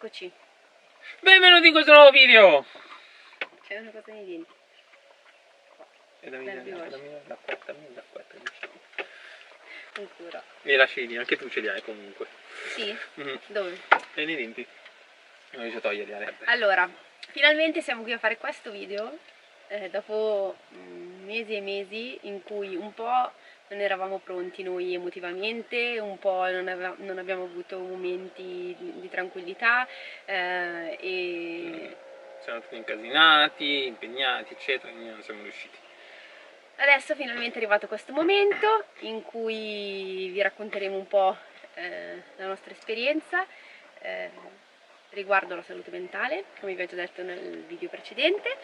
Eccoci. Benvenuti in questo nuovo video! C'è una cosa nei denti. E dammi l'acquetta, diciamo. Ancora. E la scegli, anche tu ce li hai comunque. Sì? Dove? E nei denti? Non riesco a toglierli, Ale. Allora, finalmente siamo qui a fare questo video dopo mesi e mesi in cui un po' non eravamo pronti noi emotivamente, un po' non abbiamo avuto momenti di tranquillità e Siamo tutti incasinati, impegnati, eccetera, quindi non siamo riusciti. adesso finalmente è arrivato questo momento in cui vi racconteremo un po' la nostra esperienza riguardo la salute mentale, come vi ho già detto nel video precedente.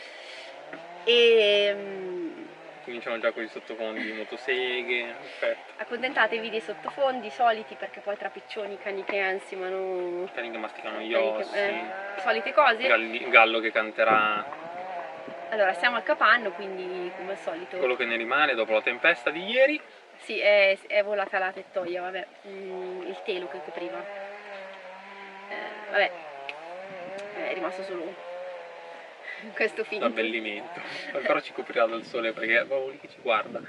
E Cominciamo già con i sottofondi di motoseghe, perfetto. accontentatevi dei sottofondi soliti, perché poi tra piccioni, cani che ansimano, Cani che masticano gli cani ossi, solite cose. gallo che canterà. Allora, siamo al capanno, quindi come al solito Quello che ne rimane dopo la tempesta di ieri. sì, è volata la tettoia, vabbè, il telo che copriva, vabbè, è rimasto solo questo finto. L'abbellimento. Però ci coprirà dal sole perché è proprio lì che ci guarda.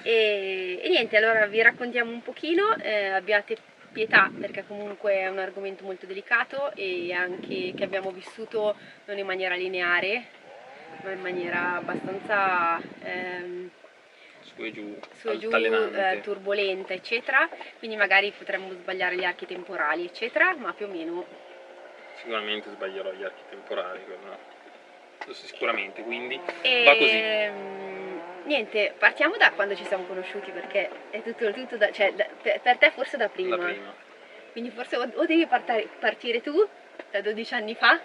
E niente, allora vi raccontiamo un pochino, abbiate pietà perché comunque è un argomento molto delicato e anche che abbiamo vissuto non in maniera lineare, ma in maniera abbastanza Su e giù, altalenante, turbolenta, eccetera, quindi magari potremmo sbagliare gli archi temporali, eccetera, ma più o meno sicuramente sbaglierò gli archi temporali, quello sicuramente, quindi e va così. Niente, partiamo da quando ci siamo conosciuti, perché è tutto da, cioè, per te forse da prima. Quindi forse o devi partire tu da 12 anni fa,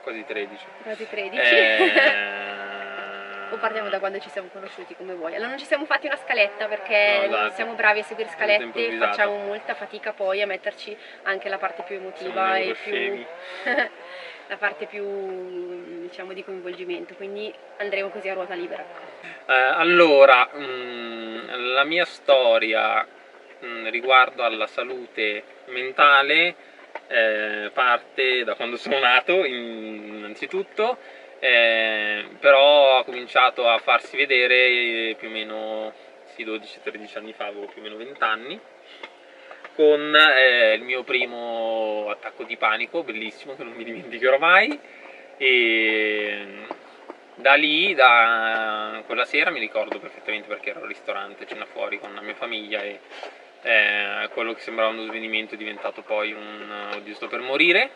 quasi 13. quasi 13 o partiamo da quando ci siamo conosciuti, come vuoi. Allora non ci siamo fatti una scaletta perché No, non siamo bravi a seguire scalette e improvvisato. facciamo molta fatica poi a metterci anche la parte più emotiva e più la parte più, diciamo, di coinvolgimento, quindi andremo così a ruota libera. Allora, la mia storia riguardo alla salute mentale parte da quando sono nato, innanzitutto, però ha cominciato a farsi vedere più o meno 12-13 anni fa, avevo più o meno 20 anni, con il mio primo attacco di panico, bellissimo, che non mi dimenticherò mai, e da lì, da quella sera, mi ricordo perfettamente perché ero al ristorante, cena fuori con la mia famiglia e quello che sembrava uno svenimento è diventato poi un oddio sto per morire,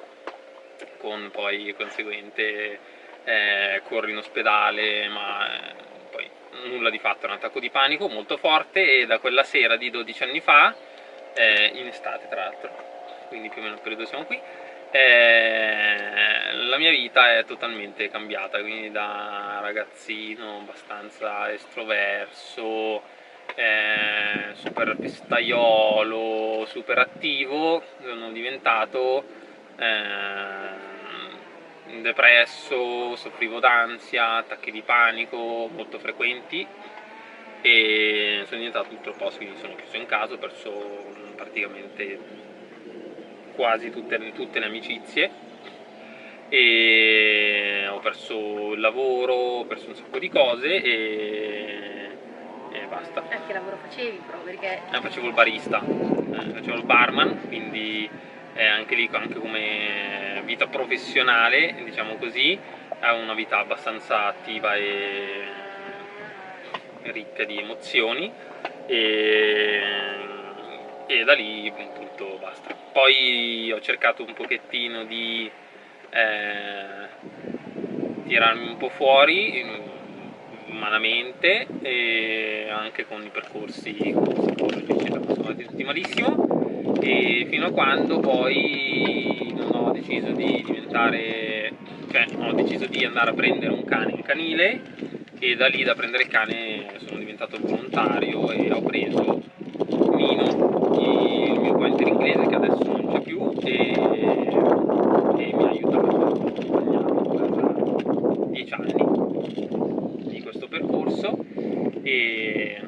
con poi conseguente corri in ospedale, ma poi nulla di fatto, era un attacco di panico molto forte e da quella sera di 12 anni fa, in estate tra l'altro, quindi più o meno il periodo siamo qui, la mia vita è totalmente cambiata, quindi da ragazzino abbastanza estroverso, super festaiolo, super attivo, sono diventato depresso, soffrivo d'ansia, attacchi di panico molto frequenti e sono diventato tutto l'opposto, quindi sono chiuso in casa, ho perso praticamente quasi tutte le amicizie e ho perso il lavoro, ho perso un sacco di cose e basta. Che lavoro facevi però? Perché facevo il barista, facevo il barman, quindi anche lì, anche come vita professionale, diciamo così, avevo una vita abbastanza attiva e ricca di emozioni e da lì appunto basta. Poi ho cercato un pochettino di tirarmi un po' fuori umanamente e anche con i percorsi psicologici, eccetera, sono andati tutti malissimo, e fino a quando poi non ho deciso di diventare, cioè ho deciso di andare a prendere un cane in canile e da lì, da prendere il cane, sono diventato volontario e ho preso Nino, il mio pointer inglese che adesso non c'è più e mi ha aiutato, mi ha accompagnato per 10 anni di questo percorso e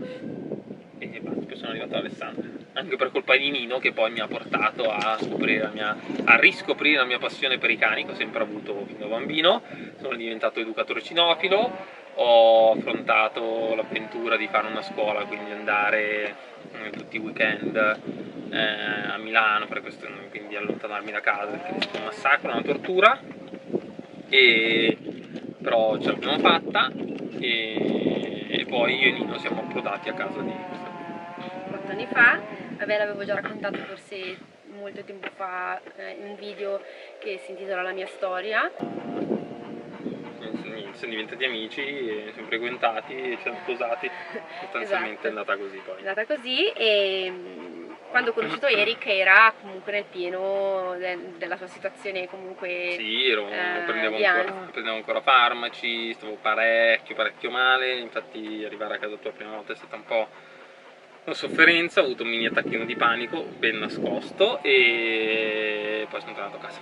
basta, poi sono arrivato a Alessandria, anche per colpa poi di Nino, che poi mi ha portato a riscoprire la mia passione per i cani, che ho sempre avuto fin da bambino. Sono diventato educatore cinofilo, ho affrontato l'avventura di fare una scuola, quindi andare tutti i weekend a Milano, quindi allontanarmi da casa, perché è stato un massacro, una tortura, però ce l'abbiamo fatta, e poi io e Nino siamo approdati a casa di questa. 4 anni fa, vabbè, l'avevo già raccontato forse molto tempo fa in un video che si intitola La mia storia. Siamo diventati amici, siamo frequentati e ci siamo sposati, sostanzialmente Esatto. è andata così poi. È andata così, e quando ho conosciuto Eric era comunque nel pieno della sua situazione comunque sì, prendevo di ancora farmaci, stavo parecchio male, infatti arrivare a casa tua la prima volta è stata un po' una sofferenza, ho avuto un mini attacchino di panico ben nascosto e poi sono tornato a casa.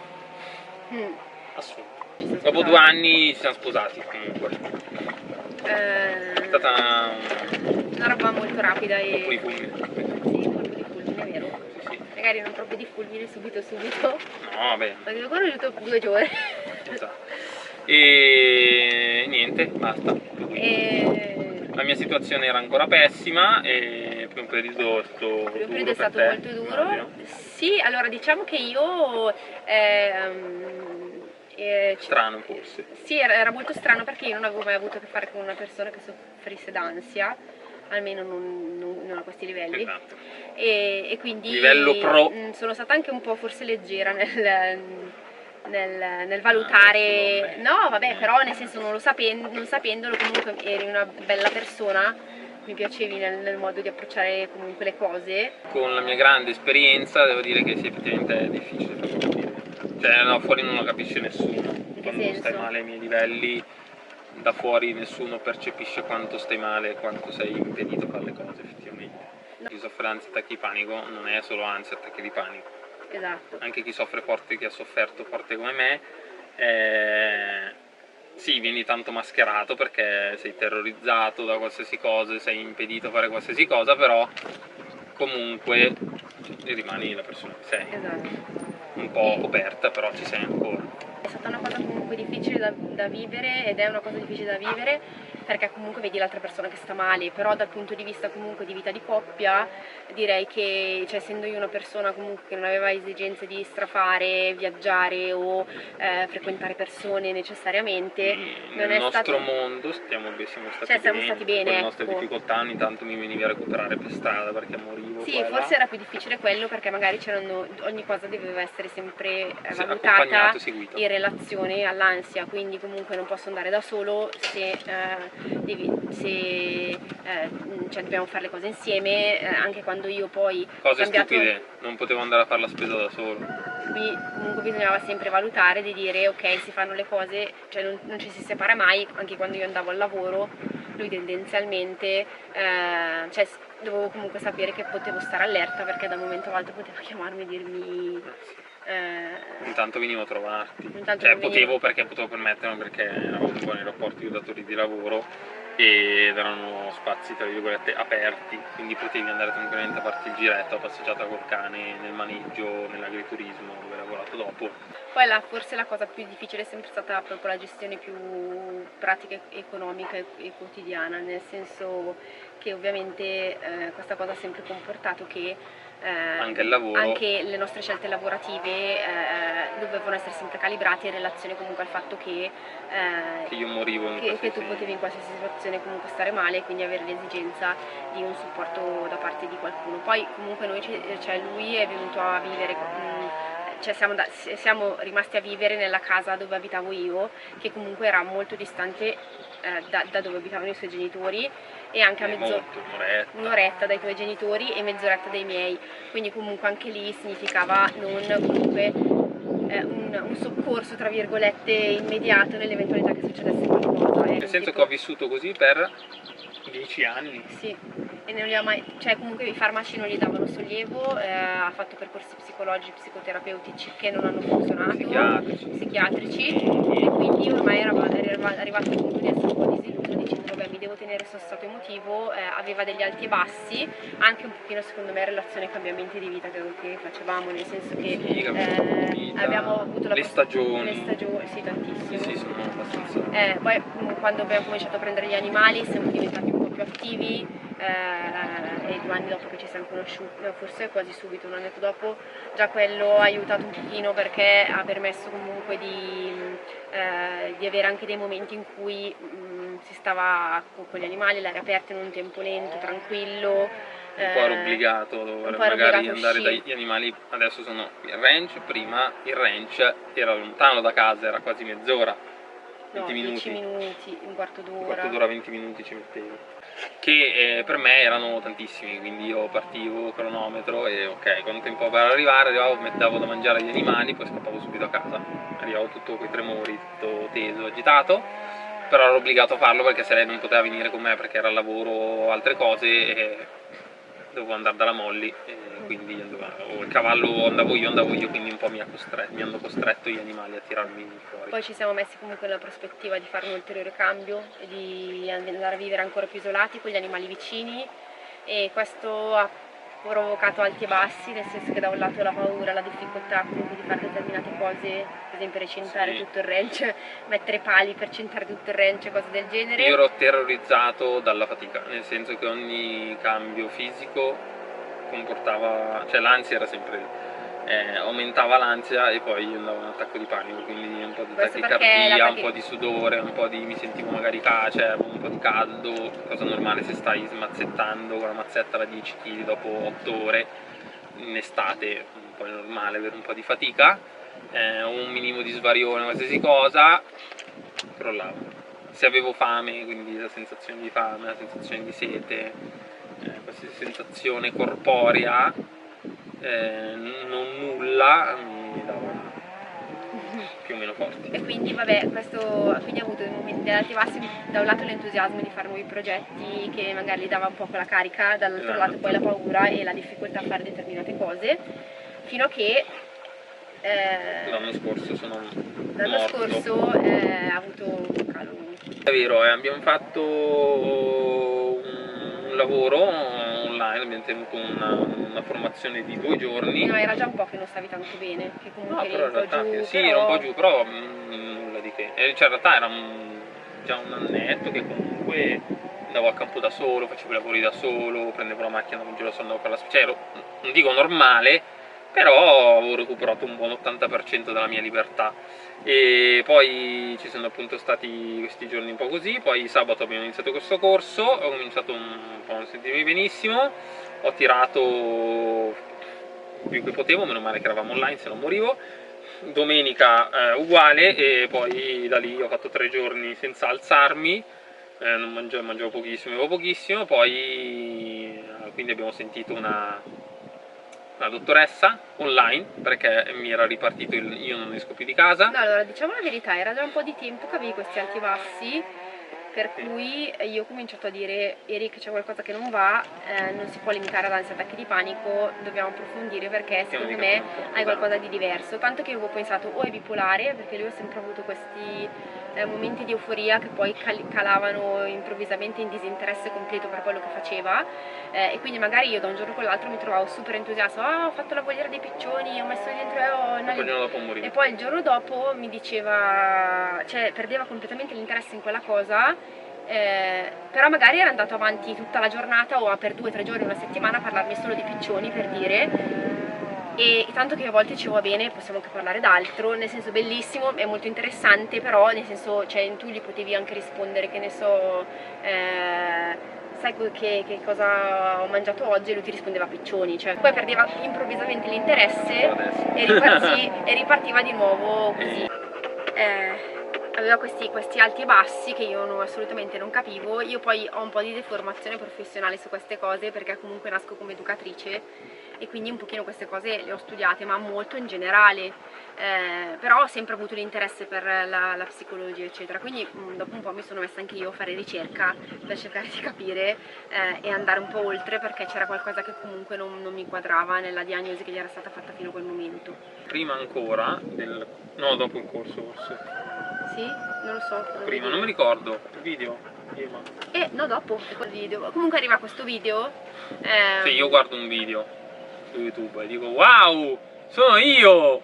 Assurdo. Dopo 2 anni ci siamo sposati comunque. È stata una roba molto rapida e... colpo di fulmine. Sì, colpo di fulmine, è vero. Sì. Magari non proprio di fulmine subito. No, vabbè. Ma ti ho conosciuto 2 giorni. Esatto. E niente, basta. La mia situazione era ancora pessima e il primo periodo è stato molto duro. Immagino. Sì, allora diciamo che io strano forse. Sì, era molto strano perché io non avevo mai avuto a che fare con una persona che soffrisse d'ansia, almeno non a questi livelli. Esatto. E quindi livello pro. Sono stata anche un po' forse leggera nel valutare. No, vabbè, però nel senso non sapendolo comunque eri una bella persona, mi piacevi nel modo di approcciare comunque le cose. Con la mia grande esperienza devo dire che sì, effettivamente è difficile farlo capire. Cioè, no, fuori non lo capisce nessuno. Quando stai male ai miei livelli, da fuori nessuno percepisce quanto stai male e quanto sei impedito a fare le cose, effettivamente. Chi soffre ansia, attacchi di panico non è solo ansia, attacchi di panico. Esatto. Anche chi soffre forte, chi ha sofferto forte come me, sì, vieni tanto mascherato perché sei terrorizzato da qualsiasi cosa, sei impedito a fare qualsiasi cosa, però comunque rimani la persona che sei. Esatto. Un po' coperta, però ci sei ancora. È stata una cosa comunque difficile da vivere, ed è una cosa difficile da vivere perché comunque vedi l'altra persona che sta male, però dal punto di vista comunque di vita di coppia direi che, cioè, essendo io una persona comunque che non aveva esigenze di strafare, viaggiare o frequentare persone necessariamente, nel nostro mondo siamo stati bene, con le nostre difficoltà ogni tanto mi venivi a recuperare per strada perché morivo. Sì, forse era più difficile quello perché magari ogni cosa doveva essere sempre valutata in relazione all'ansia, quindi comunque non posso andare da solo se cioè dobbiamo fare le cose insieme, anche quando io poi cose stupide, non potevo andare a fare la spesa da solo. Comunque bisognava sempre valutare, di dire ok, si fanno le cose, cioè non ci si separa mai. Anche quando io andavo al lavoro, lui tendenzialmente cioè dovevo comunque sapere che potevo stare allerta, perché da un momento all'altro poteva chiamarmi e dirmi intanto venivo a trovarti, cioè potevo permettermi, perché eravamo in buoni rapporti con i datori di lavoro ed erano spazi tra virgolette aperti, quindi potevi andare tranquillamente a farti il giretto, la passeggiata col cane, nel maneggio, nell'agriturismo dove hai lavorato dopo. Poi forse la cosa più difficile è sempre stata proprio la gestione più pratica, economica e quotidiana, nel senso che ovviamente questa cosa ha sempre comportato che anche il lavoro, anche le nostre scelte lavorative dovevano essere sempre calibrate in relazione comunque al fatto che io morivo che tu potevi in qualsiasi situazione comunque stare male e quindi avere l'esigenza di un supporto da parte di qualcuno. Poi comunque lui è venuto a vivere, cioè siamo rimasti a vivere nella casa dove abitavo io, che comunque era molto distante da dove abitavano i suoi genitori, e anche a un'oretta dai tuoi genitori e mezz'oretta dai miei, quindi comunque anche lì significava non comunque un soccorso tra virgolette immediato nell'eventualità che succedesse qualcosa. Nel senso che ho vissuto così per 10 anni. Sì, e non li ho mai, cioè comunque i farmaci non gli davano sollievo, ha fatto percorsi psicologici, psicoterapeutici che non hanno funzionato, psichiatrici, e quindi ormai era arrivato al punto di essere un po' disilluso, dicendo vabbè, mi devo tenere sullo stato emotivo, aveva degli alti e bassi, anche un pochino secondo me in relazione ai cambiamenti di vita che facevamo, nel senso che Sì, abbiamo avuto le stagioni. le stagioni, sì, tantissimo. Sì, sono abbastanza. Poi quando abbiamo cominciato a prendere gli animali siamo diventati un po' più attivi, e 2 anni dopo che ci siamo conosciuti, forse quasi subito, un annetto dopo, già quello ha aiutato un pochino perché ha permesso comunque di avere anche dei momenti in cui si stava con gli animali all'aria aperta in un tempo lento, tranquillo. Un po' ero obbligato a dover magari andare dagli animali. Adesso sono in ranch, prima il ranch era lontano da casa, era quasi mezz'ora, 20 minuti. 10 minuti, un quarto d'ora. Un quarto d'ora, 20 minuti ci mettevo. Che per me erano tantissimi, quindi io partivo, cronometro e ok, quanto tempo per arrivare, arrivavo, mettevo da mangiare agli animali, poi scappavo subito a casa. Arrivavo tutto coi tremori, tutto teso, agitato, però ero obbligato a farlo perché se lei non poteva venire con me perché era al lavoro, altre cose, e dovevo andare dalla Molly, e quindi o il cavallo andavo io, quindi un po' mi hanno costretto gli animali a tirarmi fuori. Poi ci siamo messi comunque nella prospettiva di fare un ulteriore cambio e di andare a vivere ancora più isolati con gli animali vicini, e questo ha provocato alti e bassi, nel senso che da un lato la paura, la difficoltà comunque di fare determinate cose, per esempio recintare Sì. tutto il ranch, mettere pali per centrare tutto il ranch, cose del genere. Io ero terrorizzato dalla fatica, nel senso che ogni cambio fisico comportava, cioè l'ansia era sempre lì, aumentava l'ansia e poi io andavo in un attacco di panico, quindi un po' di tachicardia, un po' di sudore, mi sentivo magari avevo un po' di caldo, cosa normale se stai smazzettando con la mazzetta da 10 kg dopo 8 ore, in estate un po' è normale avere un po' di fatica, un minimo di svarione, qualsiasi cosa, crollavo. Se avevo fame, quindi la sensazione di fame, la sensazione di sete, qualsiasi sensazione corporea, non nulla, mi dava più o meno forti. E quindi vabbè, quindi ho avuto dei momenti alti e bassi, da un lato l'entusiasmo di fare nuovi progetti che magari gli dava un po' quella carica, dall'altro lato poi la paura e la difficoltà a fare determinate cose, fino a che l'anno scorso sono l'anno morto. scorso ha avuto un calo. È vero, abbiamo fatto un lavoro online, abbiamo tenuto una formazione di 2 giorni. No, era già un po' che non stavi tanto bene, che comunque eri un po' giù. Sì, ero un po' giù, però nulla di che. Cioè, in realtà era già un annetto che comunque andavo a campo da solo, facevo i lavori da solo, prendevo la macchina, andavo in giro da solo, andavo per la spesa. Cioè, ero, non dico normale, però avevo recuperato un buon 80% della mia libertà. E poi ci sono appunto stati questi giorni un po' così, poi sabato abbiamo iniziato questo corso, ho cominciato un po' a non sentirmi benissimo, ho tirato più che potevo, meno male che eravamo online, se non morivo. Domenica uguale, e poi da lì ho fatto 3 giorni senza alzarmi, non mangiavo pochissimo, bevo pochissimo, poi quindi abbiamo sentito una dottoressa online perché mi era ripartito io non esco più di casa. No, allora diciamo la verità, era già un po' di tempo che avevi questi alti e bassi, per cui io ho cominciato a dire: Eric, c'è qualcosa che non va, non si può limitare ad ansia e attacchi di panico, dobbiamo approfondire perché secondo me hai qualcosa di diverso. Tanto che avevo pensato o è bipolare, perché lui ha sempre avuto questi momenti di euforia che poi calavano improvvisamente in disinteresse completo per quello che faceva, e quindi magari io da un giorno con l'altro mi trovavo super entusiasta: ho fatto la voliera dei piccioni, ho messo dentro e poi il giorno dopo mi diceva, cioè perdeva completamente l'interesse in quella cosa, però magari era andato avanti tutta la giornata o per 2 o 3 giorni, una settimana a parlarmi solo di piccioni, per dire. E tanto che a volte ci va bene, possiamo anche parlare d'altro, nel senso bellissimo, è molto interessante, però nel senso, cioè tu gli potevi anche rispondere, che ne so, sai che cosa ho mangiato oggi, e lui ti rispondeva piccioni, cioè poi perdeva improvvisamente l'interesse e ripartiva di nuovo così. Aveva questi alti e bassi che io assolutamente non capivo. Io poi ho un po' di deformazione professionale su queste cose perché comunque nasco come educatrice e quindi un pochino queste cose le ho studiate, ma molto in generale, però ho sempre avuto l'interesse per la psicologia eccetera, quindi dopo un po' mi sono messa anche io a fare ricerca per cercare di capire e andare un po' oltre, perché c'era qualcosa che comunque non mi quadrava nella diagnosi che gli era stata fatta fino a quel momento. Prima ancora no, dopo il corso forse. Sì? Non lo so. Prima, non mi ricordo, il video. E no, dopo è quel video. Comunque arriva questo video. Se io guardo un video su YouTube e dico wow, sono io!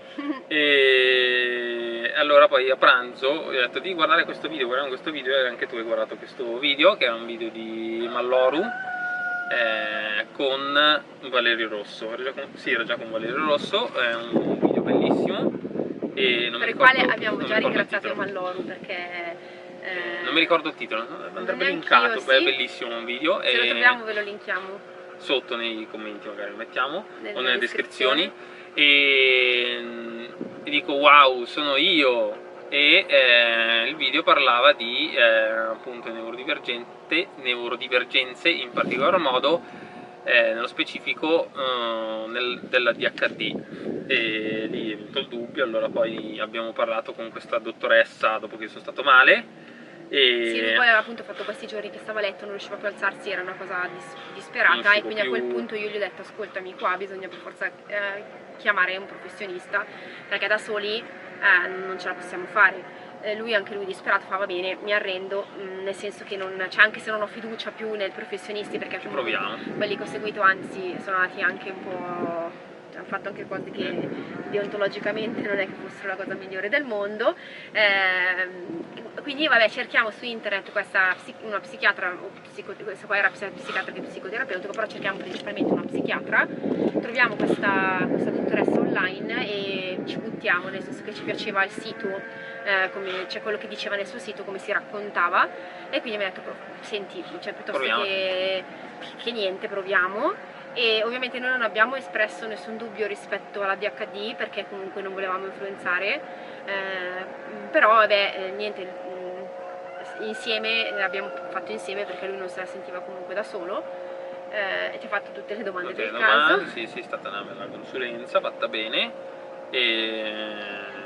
E allora poi a pranzo ho detto di guardare questo video, guardiamo questo video, e anche tu hai guardato questo video, che era un video di Malloru con Valerio Rosso. Era già con Valerio Rosso, è un video bellissimo. E non per mi il quale ricordo- abbiamo non già mi ricordo il ringraziato titolo. Malloru perché Non mi ricordo il titolo, andrebbe neanch'io, linkato, sì. è bellissimo un video. se lo E troviamo ve lo linkiamo sotto nei commenti magari lo mettiamo, nella o nelle descrizione. descrizioni. E dico wow, sono io. E il video parlava di appunto neurodivergenze, in particolar modo nello specifico della DHD. E lì è venuto il dubbio, allora poi abbiamo parlato con questa dottoressa dopo che sono stato male. Sì, lui poi aveva appunto fatto questi giorni che stava a letto, non riusciva più a alzarsi, era una cosa disperata, e quindi a quel punto io gli ho detto ascoltami, qua bisogna per forza chiamare un professionista, perché da soli non ce la possiamo fare. Anche lui disperato fa va bene, mi arrendo, nel senso che cioè, anche se non ho fiducia più nei professionisti, perché Ci proviamo. quelli che ho seguito anzi sono andati anche un po', hanno fatto anche cose che deontologicamente non è che fossero la cosa migliore del mondo. Quindi vabbè, cerchiamo su internet una psichiatra, questa qua era psichiatra che psicoterapeutico, però cerchiamo principalmente una psichiatra, troviamo questa dottoressa online e ci buttiamo, nel senso che ci piaceva il sito, cioè quello che diceva nel suo sito, come si raccontava, e quindi mi ha detto senti, cioè piuttosto che niente, proviamo. E ovviamente noi non abbiamo espresso nessun dubbio rispetto alla DHD, perché comunque non volevamo influenzare, però vabbè, niente, insieme l'abbiamo fatto insieme perché lui non se la sentiva comunque da solo, e ti ha fatto tutte le domande del caso. Sì, è stata una bella consulenza fatta bene. E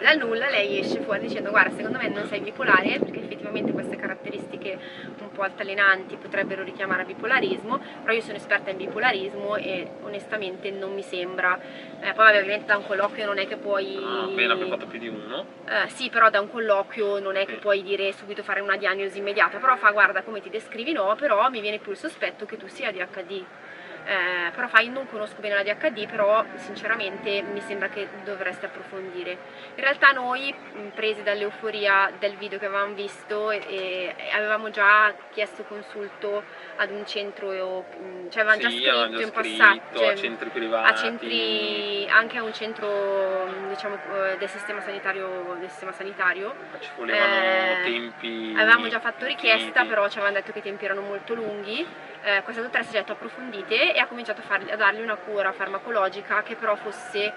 dal nulla lei esce fuori dicendo guarda, secondo me non sei bipolare, perché effettivamente queste caratteristiche un po' altalenanti potrebbero richiamare a bipolarismo, però io sono esperta in bipolarismo e onestamente non mi sembra. Poi ovviamente da un colloquio non è che puoi... appena abbiamo fatto più di uno. Sì, però da un colloquio non è che puoi dire subito, fare una diagnosi immediata, però guarda come ti descrivi, no, però mi viene più il sospetto che tu sia ADHD. Però non conosco bene la DHD, però sinceramente mi sembra che dovreste approfondire. In realtà noi, presi dall'euforia del video che avevamo visto, avevamo già chiesto consulto ad un centro, cioè avevamo già scritto in passato, a centri privati, anche a un centro diciamo del sistema sanitario, ci volevano tempi. Avevamo già fatto richiesta, finiti. però ci avevano detto che i tempi erano molto lunghi. Questa dottoressa ci ha detto approfondite e ha cominciato a dargli una cura farmacologica che però fosse,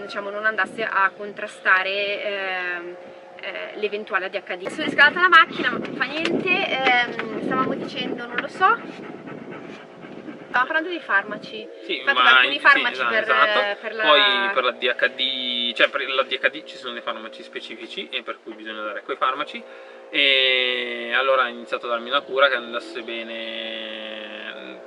diciamo, non andasse a contrastare l'eventuale ADHD. Sono riscaldata la macchina, ma non fa niente, stavamo dicendo, non lo so, stavamo parlando dei farmaci. Sì, infatti ma alcuni farmaci sì, per la... Poi per la DHD, cioè per la DHD ci sono dei farmaci specifici e per cui bisogna dare quei farmaci, e allora ha iniziato a darmi una cura che andasse bene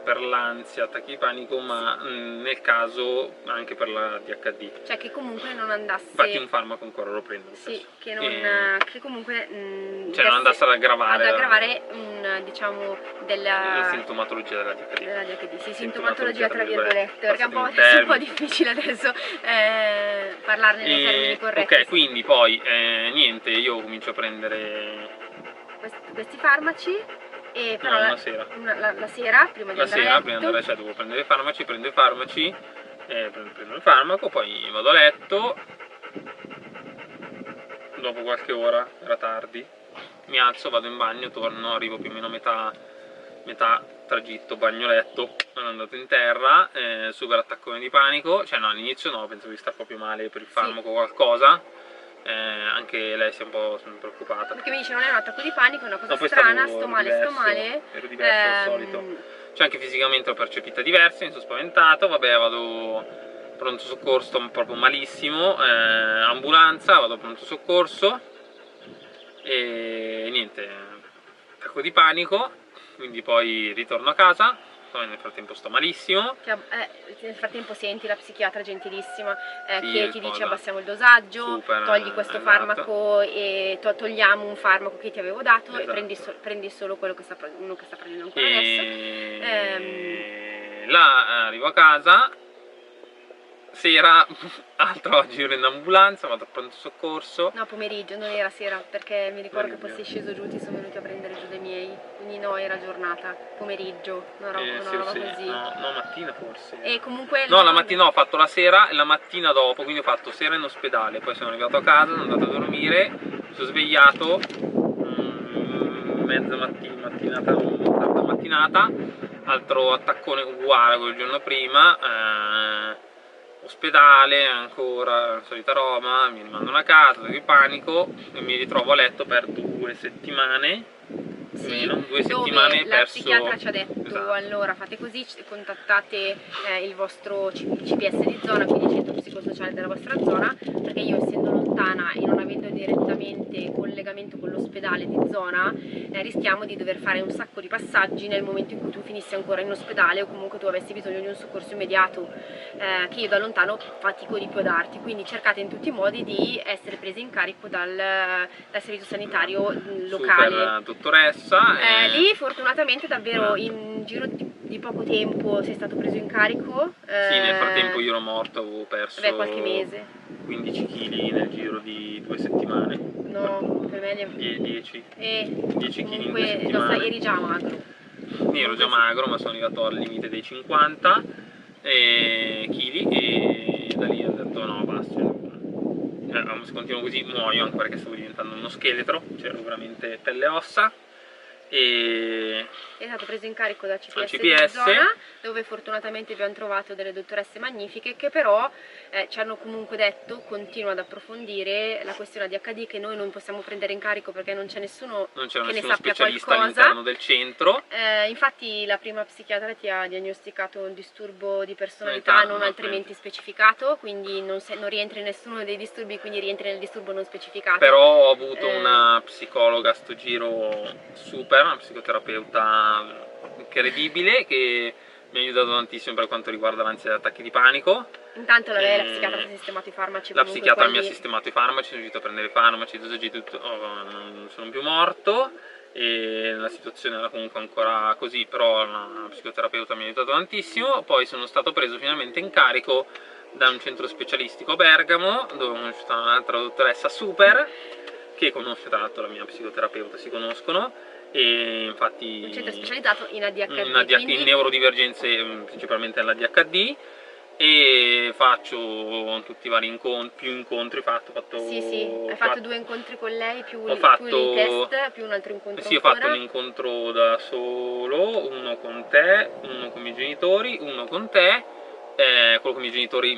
per l'ansia, attacchi di panico, ma nel caso anche per la DHD. Cioè che comunque non andasse... Infatti un farmaco ancora lo prendo. Sì, che comunque... cioè non andasse ad aggravare diciamo, la sintomatologia della DHD. Sì, sintomatologia tra virgolette, perché è un po' difficile adesso parlarne nei termini corretti. Ok, quindi poi niente, io comincio a prendere questi farmaci, e però una sera. La sera, prima di andare a letto. Prima di andare, cioè devo prendere i farmaci, prendo i farmaci, prendo il farmaco, poi vado a letto, dopo qualche ora, era tardi, mi alzo, vado in bagno, torno, arrivo più o meno a metà tragitto bagno-letto, sono andato in terra, super attaccone di panico, cioè no, all'inizio no, pensavo di star proprio male per il farmaco o qualcosa. Anche lei si è un po' preoccupata perché mi dice non è un attacco di panico, è una cosa strana, sto male. Ero diverso dal solito, cioè anche fisicamente l'ho percepita diversa, mi sono spaventato, vabbè, vado pronto soccorso, sto proprio malissimo, ambulanza, vado a pronto soccorso e niente, attacco di panico, quindi poi ritorno a casa, poi nel frattempo sto malissimo. Nel frattempo senti la psichiatra gentilissima Sì, che ti dice cosa abbassiamo il dosaggio, super, togli questo esatto. farmaco e togliamo un farmaco che ti avevo dato, Esatto. e prendi solo quello che uno che sta prendendo ancora adesso. Là arrivo a casa, sera, altro giro in ambulanza, vado a pronto soccorso. No, pomeriggio, non era sera, perché mi ricordo che poi Pomeriggio. sei sceso giù, ti sono venuti a prendere giù dai miei, quindi no, era giornata, pomeriggio, una roba Sì, così. no, mattina forse. E comunque No, la mattina ho fatto la sera e la mattina dopo, quindi ho fatto sera in ospedale, poi sono arrivato a casa, sono andato a dormire, mi sono svegliato, mezza tarda mattinata, altro attaccone uguale a quel giorno prima, ospedale, ancora la solita roba, mi rimandano a casa, di panico e mi ritrovo a letto per 2 settimane. Sì, Meno, 2 dove settimane la perso. psichiatra ci ha detto, Esatto. allora fate così, contattate il vostro CPS di zona, quindi il centro psicosociale della vostra zona, perché io essendo lontana e non avendo direttamente collegamento con l'ospedale di zona, rischiamo di dover fare un sacco di passaggi nel momento in cui tu finissi ancora in ospedale o comunque tu avessi bisogno di un soccorso immediato, che io da lontano fatico di più a darti, quindi cercate in tutti i modi di essere presi in carico dal servizio sanitario locale. Super dottoressa. Lì fortunatamente davvero in giro di poco tempo sei stato preso in carico. Sì, nel frattempo io ero morto, avevo perso qualche mese. 15 kg nel giro di 2 settimane. No, per me 10 kg in 2 comunque settimane. eri già magro. Io ero già magro, ma sono arrivato al limite dei 50 kg e da lì ho detto no, basta. Se continuo così muoio, anche perché stavo diventando uno scheletro, c'ero veramente pelle e ossa. E è stato preso in carico dal CPS, CPS. di zona, dove fortunatamente abbiamo trovato delle dottoresse magnifiche che però ci hanno comunque detto continua ad approfondire la questione ADHD, che noi non possiamo prendere in carico perché non c'è nessuno che ne sappia specialista qualcosa all'interno del centro. Infatti la prima psichiatra ti ha diagnosticato un disturbo di personalità non altrimenti specificato, quindi non rientri in nessuno dei disturbi, quindi rientri nel disturbo non specificato. Però ho avuto una psicologa a sto giro super, una psicoterapeuta incredibile che mi ha aiutato tantissimo per quanto riguarda l'ansia e gli attacchi di panico. Intanto la psichiatra ti ha sistemato i farmaci. La psichiatra mi ha sistemato i farmaci, sono riuscito a prendere i farmaci, dosaggi, tutto, non sono più morto e la situazione era comunque ancora così, però la psicoterapeuta mi ha aiutato tantissimo. Poi sono stato preso finalmente in carico da un centro specialistico a Bergamo, dove ho conosciuto un'altra dottoressa super che conosce tra l'altro la mia psicoterapeuta, si conoscono, e infatti un centro specializzato in ADHD, in neurodivergenze, principalmente nell'ADHD, e faccio tutti i vari incontri, più incontri ho fatto. Sì, hai fatto 2 incontri con lei, più i test, più un altro incontro. Sì, ancora. Ho fatto un incontro da solo, uno con te, uno con i miei genitori, uno con te. Quello con i miei genitori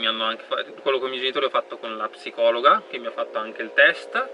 quello con i miei genitori ho fatto con la psicologa che mi ha fatto anche il test.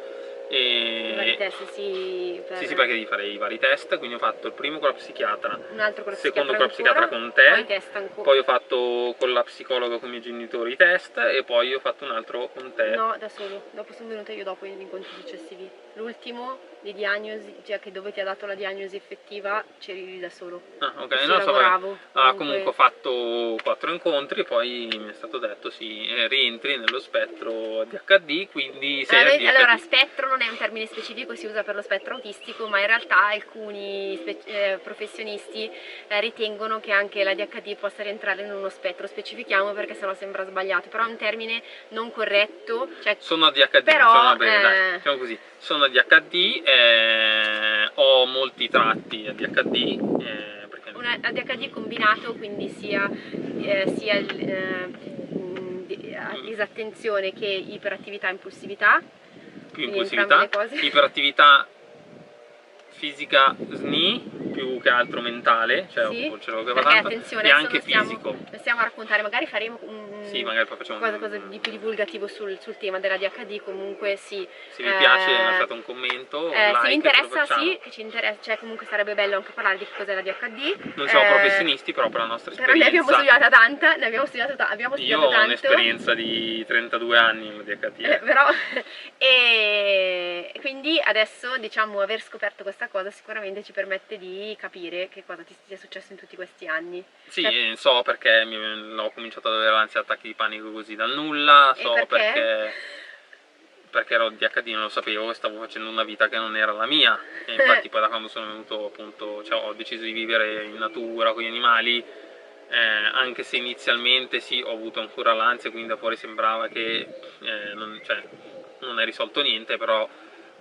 I vari test, sì, perché devi fare i vari test, quindi ho fatto il primo con la psichiatra, un altro con la secondo con la psichiatra con te, poi ho fatto con la psicologa con i miei genitori i test e poi ho fatto un altro con te. No, da solo, dopo sono venuta io dopo negli incontri successivi. L'ultimo di diagnosi, cioè che dove ti ha dato la diagnosi effettiva, c'eri da solo. Ah, ok, no, lavoravo. Comunque ho fatto 4 incontri e poi mi è stato detto sì, rientri nello spettro ADHD, quindi sei ADHD. Allora, spettro non è un termine specifico, si usa per lo spettro autistico, ma in realtà alcuni professionisti ritengono che anche l'ADHD possa rientrare in uno spettro. Specifichiamo perché sennò sembra sbagliato, però è un termine non corretto. Cioè, sono ADHD, però, diciamo così, sono ADHD, ho molti tratti ADHD. Un ADHD combinato, quindi sia disattenzione che iperattività e impulsività. Più impulsività, iperattività fisica SNI più che altro mentale, cioè sì, ce l'ho perché attenzione, e anche fisico. Stiamo a raccontare, magari faremo un sì, magari poi facciamo qualcosa di più divulgativo sul tema dell'ADHD. Comunque sì, se vi piace lasciate un commento, un like, se vi interessa, facciamo. sì, che ci interessa, cioè comunque sarebbe bello anche parlare di che cos'è l'ADHD. Non siamo professionisti, però per la nostra Però esperienza. ne abbiamo studiata tanta, abbiamo Io studiato ho tanto. un'esperienza di 32 anni in ADHD. Però, e quindi adesso, diciamo, aver scoperto questa cosa sicuramente ci permette di capire che cosa ti sia successo in tutti questi anni. Sì, Cioè, so perché ho cominciato ad avere ansia, attacchi di panico così dal nulla, so perché ero ADHD, non lo sapevo e stavo facendo una vita che non era la mia. E infatti poi da quando sono venuto, appunto, cioè, ho deciso di vivere in natura con gli animali, anche se inizialmente sì, ho avuto ancora l'ansia, quindi da fuori sembrava che non è risolto niente, però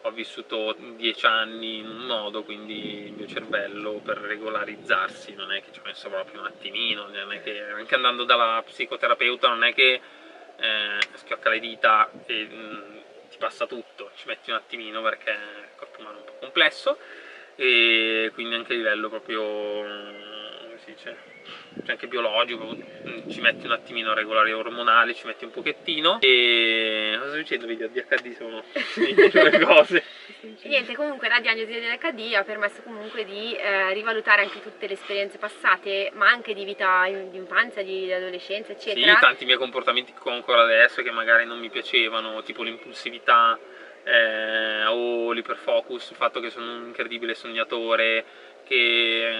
ho vissuto 10 anni in un modo, quindi il mio cervello per regolarizzarsi non è che ci ho messo proprio un attimino, non è che anche andando dalla psicoterapeuta non è che schiocca le dita e ti passa tutto, ci metti un attimino perché il corpo umano è un po' complesso, e quindi anche a livello proprio, come si dice, cioè anche biologico, ci metti un attimino a regolare ormonale, ci metti un pochettino. E cosa sto dicendo? Vedi, ADHD sono le cose. Niente, comunque la diagnosi di ADHD ha permesso comunque di rivalutare anche tutte le esperienze passate, ma anche di vita, di infanzia, di adolescenza, eccetera. Sì, tanti miei comportamenti che ho ancora adesso che magari non mi piacevano, tipo l'impulsività o l'iperfocus, il fatto che sono un incredibile sognatore, che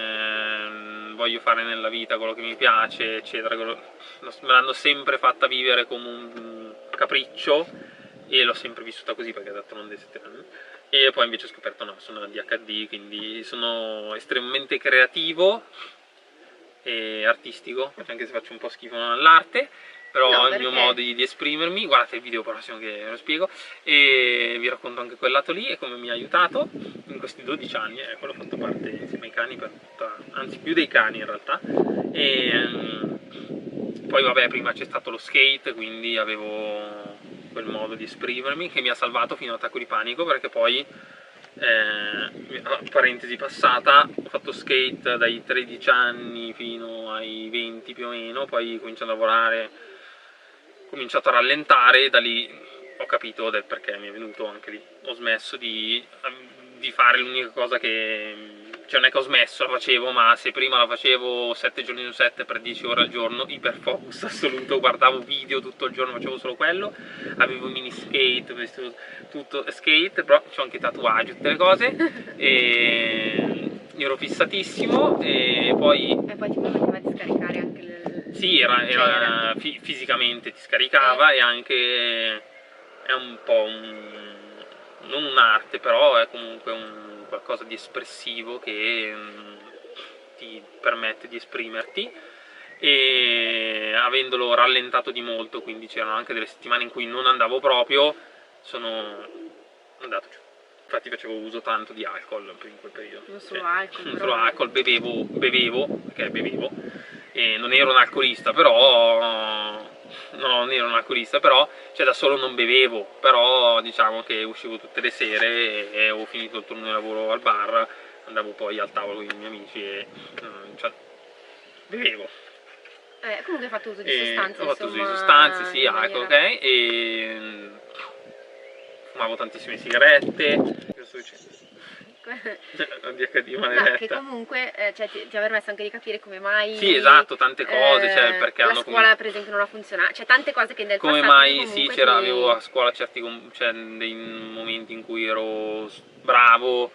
voglio fare nella vita quello che mi piace, eccetera. Me l'hanno sempre fatta vivere come un capriccio e l'ho sempre vissuta così perché d'altronde 7 anni. E poi invece ho scoperto no, sono ADHD, quindi sono estremamente creativo e artistico, anche se faccio un po' schifo all'arte, però è il mio modo di esprimermi. Guardate il video prossimo che lo spiego e vi racconto anche quel lato lì e come mi ha aiutato in questi 12 anni. Quello ho fatto parte insieme ai cani per tutta, anzi più dei cani in realtà. E poi vabbè, prima c'è stato lo skate, quindi avevo quel modo di esprimermi che mi ha salvato fino all'attacco di panico, perché poi parentesi passata, ho fatto skate dai 13 anni fino ai 20 più o meno, poi ho cominciato a lavorare, ho cominciato a rallentare e da lì ho capito del perché mi è venuto anche lì. Ho smesso di fare l'unica cosa che, cioè non è che ho smesso, la facevo, ma se prima la facevo 7 giorni su 7 per 10 ore al giorno, iperfocus assoluto, guardavo video tutto il giorno, facevo solo quello, avevo mini skate, tutto skate, però c'ho anche tatuaggi, tutte le cose, e ero fissatissimo e poi ti permetteva di scaricare anche sì, fisicamente ti scaricava e anche è un po' non un'arte, però è comunque qualcosa di espressivo che ti permette di esprimerti, e avendolo rallentato di molto, quindi c'erano anche delle settimane in cui non andavo proprio, sono andato giù. Infatti facevo uso tanto di alcol in quel periodo. Non solo alcol, non solo alcol, bevevo, perché bevevo, e non ero un alcolista, però no, non ero un alcolista, però, cioè da solo non bevevo, però diciamo che uscivo tutte le sere e ho finito il turno di lavoro al bar, andavo poi al tavolo con i miei amici e cioè, bevevo. Comunque hai fatto uso di sostanze, ho fatto uso di sostanze, sì, alcol, ok, e fumavo tantissime sigarette. Cosa sto dicendo? ADHD maledetta. No, che comunque cioè, ti ha permesso anche di capire come mai. Sì, esatto, tante cose, cioè, perché la scuola per esempio non ha funzionato, cioè tante cose che nel come passato mai sì, avevo a scuola cioè, dei momenti in cui ero bravo,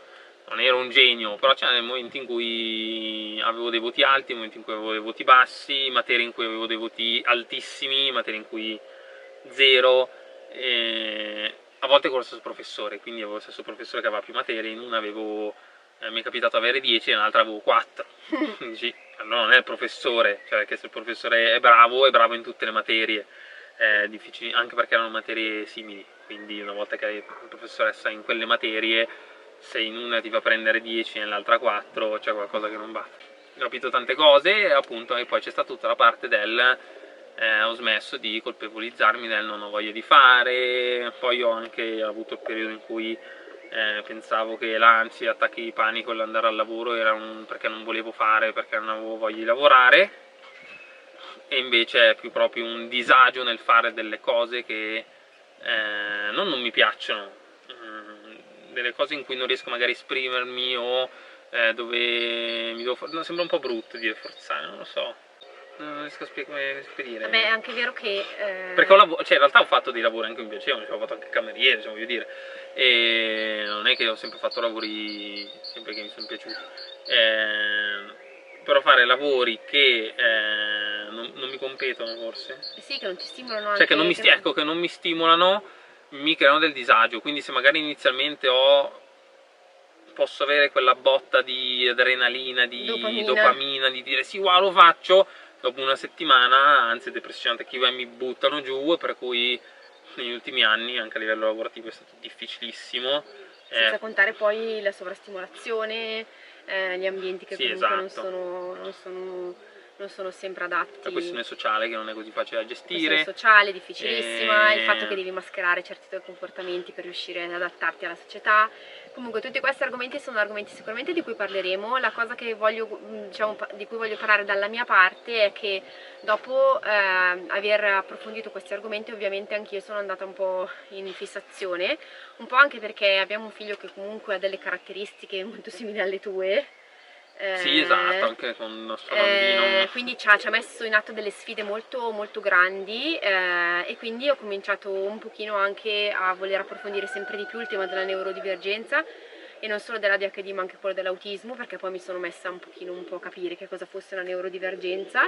non ero un genio, però c'erano dei momenti in cui avevo dei voti alti, momenti in cui avevo dei voti bassi, materie in cui avevo dei voti altissimi, materie in cui zero, a volte con lo stesso professore, quindi avevo lo stesso professore che aveva più materie, in una avevo, mi è capitato avere 10 e nell'altra avevo 4. Dici, allora non è il professore, cioè che se il professore è bravo in tutte le materie, è difficile, anche perché erano materie simili, quindi una volta che hai la professoressa in quelle materie, se in una ti fa prendere 10 e nell'altra 4, c'è qualcosa che non va. Ho capito tante cose, appunto, e poi c'è stata tutta la parte del ho smesso di colpevolizzarmi del non ho voglia di fare, poi ho anche avuto il periodo in cui pensavo che l'ansia, attacchi di panico e l'andare al lavoro era perché non volevo fare, perché non avevo voglia di lavorare, e invece è più proprio un disagio nel fare delle cose che non mi piacciono, delle cose in cui non riesco magari a esprimermi o dove mi devo no, sembra un po' brutto dire forzare, non lo so, non riesco a come dire. Vabbè, è anche vero che perché cioè in realtà ho fatto dei lavori anche che mi piacevano, cioè ho fatto anche cameriere, cioè, voglio dire, e non è che ho sempre fatto lavori sempre che mi sono piaciuti, però fare lavori che non mi competono forse, sì, che non ti stimolano cioè anche, che non mi stimolano, mi creano del disagio, quindi se magari inizialmente posso avere quella botta di adrenalina, di dopamina, di dire sì, wow, lo faccio, dopo una settimana, anzi depressione attacchiva, mi buttano giù, e per cui negli ultimi anni anche a livello lavorativo è stato difficilissimo. Senza contare poi la sovrastimolazione, gli ambienti che sì, comunque esatto. non sono sempre adatti. La questione sociale che non è così facile da gestire. La questione sociale difficilissima, il fatto che devi mascherare certi tuoi comportamenti per riuscire ad adattarti alla società. Comunque tutti questi argomenti sono argomenti sicuramente di cui parleremo. La cosa che di cui voglio parlare dalla mia parte è che dopo aver approfondito questi argomenti ovviamente anch'io sono andata un po' in fissazione, un po' anche perché abbiamo un figlio che comunque ha delle caratteristiche molto simili alle tue. Sì, esatto, anche con il nostro bambino. Quindi ci ha messo in atto delle sfide molto, molto grandi, e quindi ho cominciato un pochino anche a voler approfondire sempre di più il tema della neurodivergenza, e non solo dell'ADHD ma anche quello dell'autismo, perché poi mi sono messa un po' a capire che cosa fosse una neurodivergenza,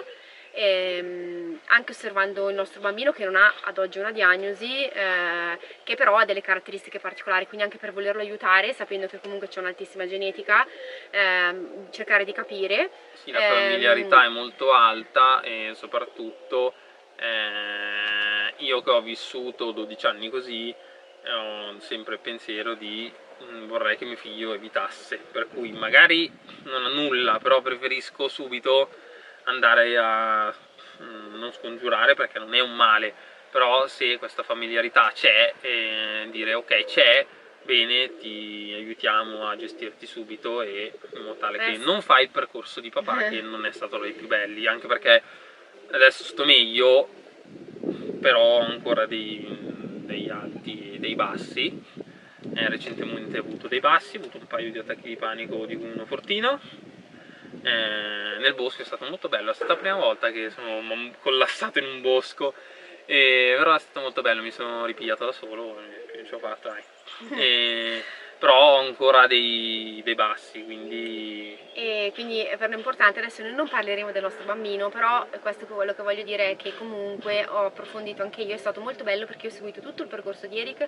anche osservando il nostro bambino che non ha ad oggi una diagnosi, che però ha delle caratteristiche particolari, quindi anche per volerlo aiutare, sapendo che comunque c'è un'altissima genetica, cercare di capire. Sì, la familiarità è molto alta, e soprattutto io che ho vissuto 12 anni così, ho sempre il pensiero di vorrei che mio figlio evitasse, per cui magari non ha nulla, però preferisco subito andare a non scongiurare, perché non è un male, però se questa familiarità c'è, dire ok, c'è, bene, ti aiutiamo a gestirti subito, e in modo tale che non fai il percorso di papà che non è stato dei più belli, anche perché adesso sto meglio, però ho ancora dei alti e dei bassi. Recentemente ho avuto dei bassi, ho avuto un paio di attacchi di panico, di cui uno fortino. Nel bosco è stato molto bello, è stata la prima volta che sono collassato in un bosco, però è stato molto bello, mi sono ripigliato da solo, non ce l'ho fatta, dai. Però ho ancora dei bassi, quindi... E quindi per noi è importante, adesso noi non parleremo del nostro bambino, però questo quello che voglio dire è che comunque ho approfondito anche io, è stato molto bello perché ho seguito tutto il percorso di Eric,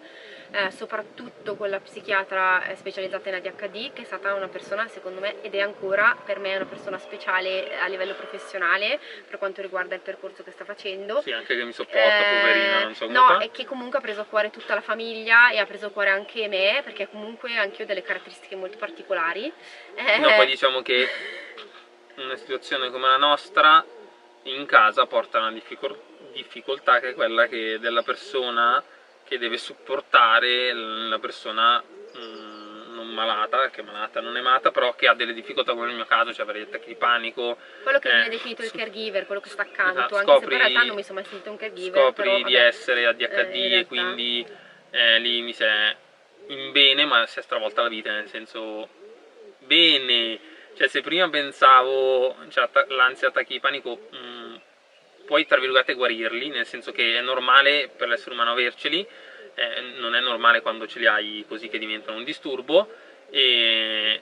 soprattutto con la psichiatra specializzata in ADHD, che è stata una persona, secondo me, ed è ancora per me una persona speciale a livello professionale per quanto riguarda il percorso che sta facendo. Sì, anche che mi sopporta, poverina, non so come no, fa. è che comunque ha preso a cuore tutta la famiglia e ha preso a cuore anche me, perché comunque anch'io ho delle caratteristiche molto particolari. No, poi diciamo che una situazione come la nostra in casa porta a una difficoltà, che è quella della persona che deve supportare la persona non malata, perché malata non è malata, però che ha delle difficoltà, come nel mio caso, cioè avere gli attacchi di panico. Quello che viene definito il caregiver, quello che sta accanto, esatto, anche se poi in realtà non mi sono mai sentito un caregiver. Scopri però, di essere ADHD, e quindi lì mi si è in bene, ma si è stravolta la vita, nel senso bene, cioè se prima pensavo, cioè, l'ansia, attacchi di panico, puoi tra virgolette guarirli, nel senso che è normale per l'essere umano averceli, non è normale quando ce li hai così che diventano un disturbo, e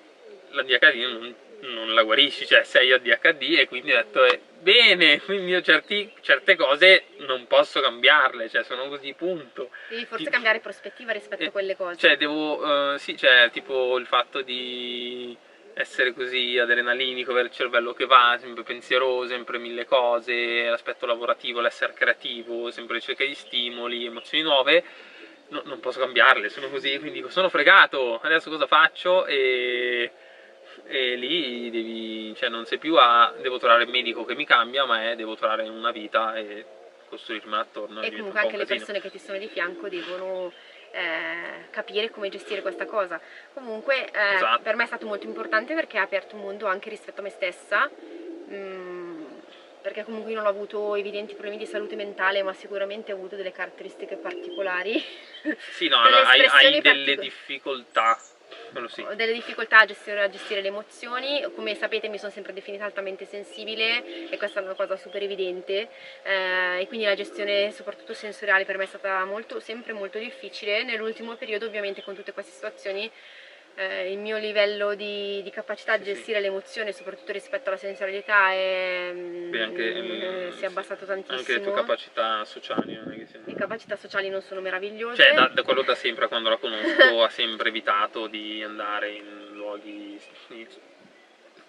la DHD non la guarisci, cioè sei ADHD, e quindi ho detto bene, quindi io certe cose non posso cambiarle, cioè sono così, punto. Devi forse cambiare prospettiva rispetto a quelle cose. Cioè devo, sì, cioè tipo il fatto di essere così adrenalinico, avere il cervello che va, sempre pensieroso, sempre mille cose, l'aspetto lavorativo, l'essere creativo, sempre ricerca di stimoli, emozioni nuove, non posso cambiarle, sono così, quindi dico sono fregato, adesso cosa faccio? E lì cioè non sei più devo trovare il medico che mi cambia, ma devo trovare una vita e costruirmela attorno. E comunque anche le persone che ti sono di fianco devono capire come gestire questa cosa. Comunque esatto. Per me è stato molto importante perché ha aperto un mondo anche rispetto a me stessa, perché comunque io non ho avuto evidenti problemi di salute mentale, ma sicuramente ho avuto delle caratteristiche particolari. Sì, no, delle hai espressioni delle difficoltà, quello sì. ho delle difficoltà a gestire le emozioni. Come sapete mi sono sempre definita altamente sensibile e questa è una cosa super evidente, e quindi la gestione soprattutto sensoriale per me è stata sempre molto difficile. Nell'ultimo periodo ovviamente con tutte queste situazioni il mio livello di capacità di gestire le emozioni, soprattutto rispetto alla sensorialità, si è abbassato tantissimo. Anche le tue capacità sociali, non è che le capacità sociali non sono meravigliose. Cioè, da quello da sempre, quando la conosco, ha sempre evitato di andare in luoghi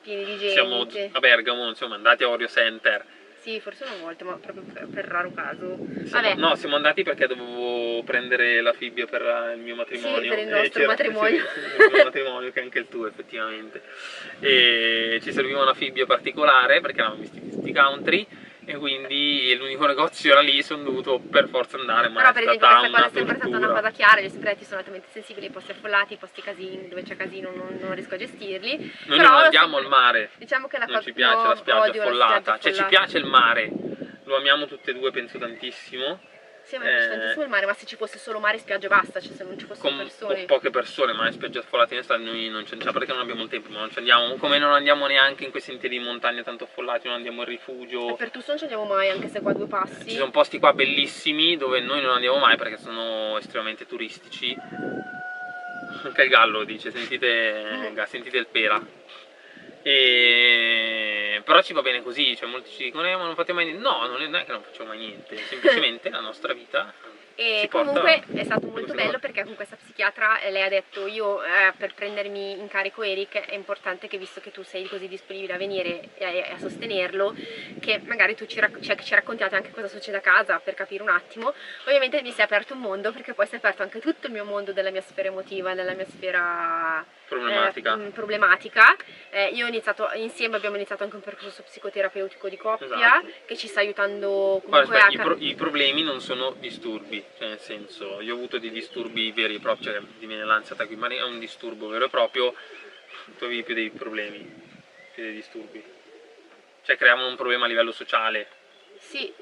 pieni di gente. Siamo a Bergamo, non siamo andati a Orio Center. Sì, forse una volta, ma proprio per raro caso. No, siamo andati perché dovevo prendere la fibbia per il mio matrimonio. Sì, per il nostro matrimonio. Sì, il mio matrimonio, che è anche il tuo effettivamente. E ci serviva una fibbia particolare perché eravamo vestiti country e quindi l'unico negozio era lì, sono dovuto per forza andare, ma però per esempio questa cosa è sempre tortura. stata una cosa chiara, gli ho sempre detto sono altamente sensibili ai posti affollati, ai posti casini, dove c'è casino non riesco a gestirli. Noi però non andiamo al mare, diciamo che non ci piace la spiaggia affollata, cioè ci piace il mare, lo amiamo tutte e due penso tantissimo. Sì, ma mi piace tantissimo il mare, ma se ci fosse solo mare e spiaggia basta, cioè se non ci fossero persone. Con poche persone, ma le spiagge affollate in estate noi non ci andiamo perché non abbiamo il tempo, ma non ci andiamo, come non andiamo neanche in quei sentieri di montagna tanto affollati, non andiamo in rifugio. E per Tusso non ci andiamo mai, anche se qua 2 passi. Ci sono posti qua bellissimi dove noi non andiamo mai perché sono estremamente turistici. Anche il gallo dice, sentite il pera. Però ci va bene così, cioè molti ci dicono ma non fate mai niente. No, non è che non facciamo mai niente, semplicemente la nostra vita. E comunque è stato molto bello perché con questa psichiatra lei ha detto io per prendermi in carico Eric è importante che visto che tu sei così disponibile a venire e a sostenerlo, che magari tu ci raccontiate anche cosa succede a casa per capire un attimo. Ovviamente mi si è aperto un mondo perché poi si è aperto anche tutto il mio mondo della mia sfera emotiva, della mia sfera problematica. Io ho iniziato, insieme abbiamo iniziato anche un percorso psicoterapeutico di coppia, esatto, che ci sta aiutando comunque. Guarda, i problemi non sono disturbi, cioè nel senso, io ho avuto dei disturbi veri e propri, cioè mi viene l'ansia tachicardia, è un disturbo vero e proprio, tu avevi più dei problemi, più dei disturbi, cioè creavano un problema a livello sociale. Sì.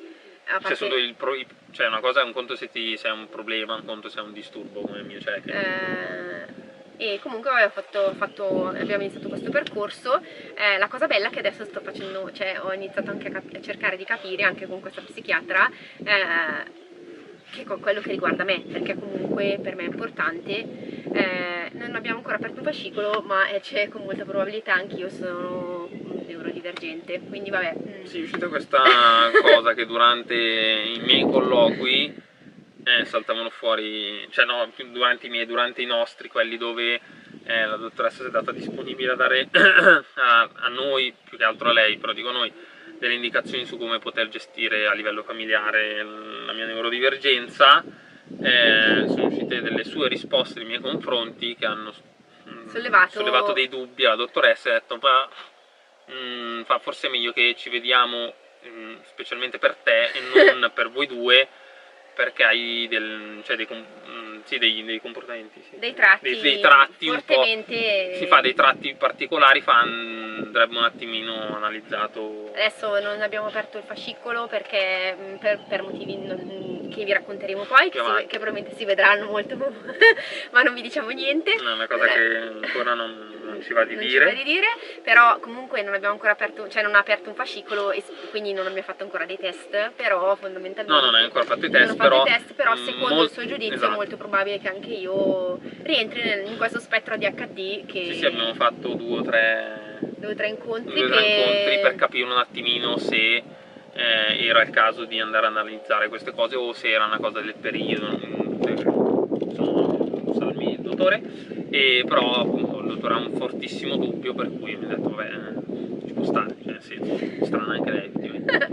Cioè una cosa è un conto se è un problema, un conto se è un disturbo come il mio, cioè e comunque abbiamo iniziato questo percorso. La cosa bella è che adesso sto facendo, cioè ho iniziato anche a cercare di capire anche con questa psichiatra che con quello che riguarda me, perché comunque per me è importante. Non abbiamo ancora aperto un fascicolo, ma c'è con molta probabilità anch'io sono neurodivergente, quindi vabbè. Sì, è uscita questa cosa che durante i miei colloqui saltavano fuori, cioè no, durante i nostri, quelli dove la dottoressa si è data disponibile a dare a noi, più che altro a lei, però dico noi, delle indicazioni su come poter gestire a livello familiare la mia neurodivergenza. Sono uscite delle sue risposte nei miei confronti che hanno sollevato dei dubbi alla dottoressa e ha detto ma forse è meglio che ci vediamo specialmente per te e non per voi due, perché hai dei comportamenti, sì, dei tratti fortemente, si fa dei tratti particolari, andrebbe un attimino analizzato. Adesso non abbiamo aperto il fascicolo perché per motivi che vi racconteremo poi, che probabilmente si vedranno molto ma non vi diciamo niente. No, è una cosa che ancora non ci va di dire, però comunque non abbiamo ancora aperto, cioè non ha aperto un fascicolo e quindi non abbiamo fatto ancora dei test, però fondamentalmente non hai ancora fatto i test, però secondo il suo giudizio esatto, è molto probabile che anche io rientri in questo spettro ADHD che sì, abbiamo fatto due o tre incontri per capire un attimino se era il caso di andare a analizzare queste cose o se era una cosa del periodo. Sono il dottore, e però appunto il dottore ha un fortissimo dubbio, per cui mi ha detto vabbè, ci può stare, cioè sì, strana anche lei effettivamente,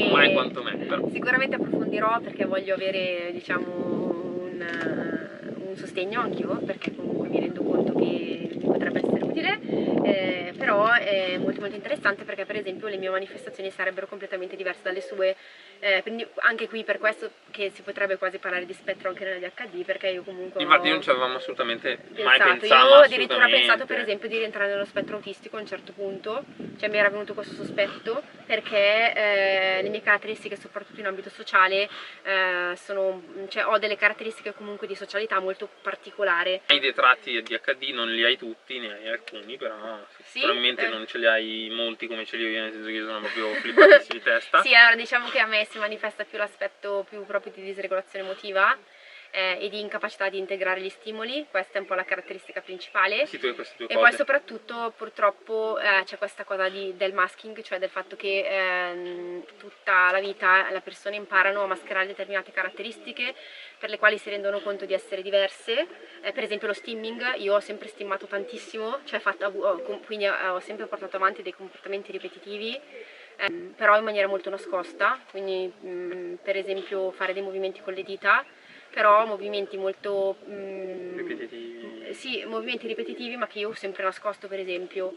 mai quanto me, però. Sicuramente approfondirò perché voglio avere, diciamo, un sostegno anch'io, perché comunque mi rendo conto che potrebbe essere utile, però è molto interessante perché per esempio le mie manifestazioni sarebbero completamente diverse dalle sue, Quindi anche qui per questo che si potrebbe quasi parlare di spettro anche nell'ADHD, perché io comunque Infatti ho non ci avevamo assolutamente mai pensato, pensato, io addirittura ho assolutamente. pensato per esempio di rientrare nello spettro autistico a un certo punto, cioè mi era venuto questo sospetto perché le mie caratteristiche soprattutto in ambito sociale cioè, ho delle caratteristiche comunque di socialità molto particolare. Hai dei tratti di ADHD, non li hai tutti, ne hai alcuni, però Sì, sicuramente non ce li hai molti come ce li ho io, nel senso che io sono proprio flippatissimo di testa. Sì, allora diciamo che a me si manifesta più l'aspetto più proprio di disregolazione emotiva e di incapacità di integrare gli stimoli, questa è un po' la caratteristica principale. Sì, tu hai queste due E cose. poi soprattutto purtroppo c'è questa cosa del masking, cioè del fatto che tutta la vita le persone imparano a mascherare determinate caratteristiche per le quali si rendono conto di essere diverse. Per esempio lo stimming, io ho sempre stimmato tantissimo, cioè quindi ho sempre portato avanti dei comportamenti ripetitivi, però in maniera molto nascosta, quindi per esempio fare dei movimenti con le dita, però movimenti molto Ripetitivi. sì, movimenti ripetitivi ma che io ho sempre nascosto per esempio,